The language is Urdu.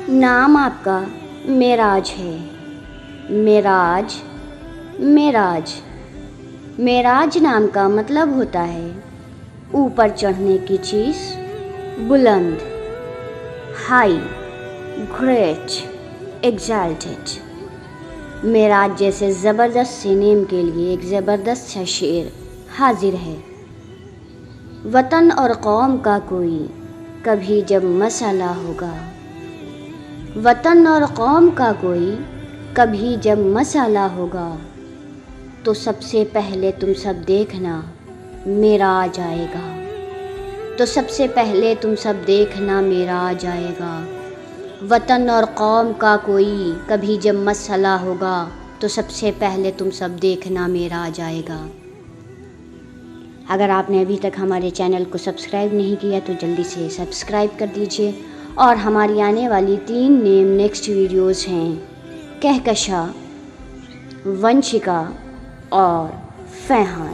نام آپ کا معراج ہے۔ معراج معراج معراج نام کا مطلب ہوتا ہے اوپر چڑھنے کی چیز، بلند، ہائی، گریٹ، ایگزالٹڈ۔ معراج جیسے زبردست سے نیم کے لیے ایک زبردست سا شعر حاضر ہے۔ وطن اور قوم کا کوئی کبھی جب مسئلہ ہوگا، وطن اور قوم کا کوئی کبھی جب مسئلہ ہوگا، تو سب سے پہلے تم سب دیکھنا معراج آئے گا، تو سب سے پہلے تم سب دیکھنا معراج آئے گا۔ وطن اور قوم کا کوئی کبھی جب مسئلہ ہوگا، تو سب سے پہلے تم سب دیکھنا معراج آئے گا۔ اگر آپ نے ابھی تک ہمارے چینل کو سبسکرائب نہیں کیا تو جلدی سے سبسکرائب کر دیجیے، اور ہماری آنے والی 3 نیم نیکسٹ ویڈیوز ہیں کہکشاں، ونشکا اور فیحان۔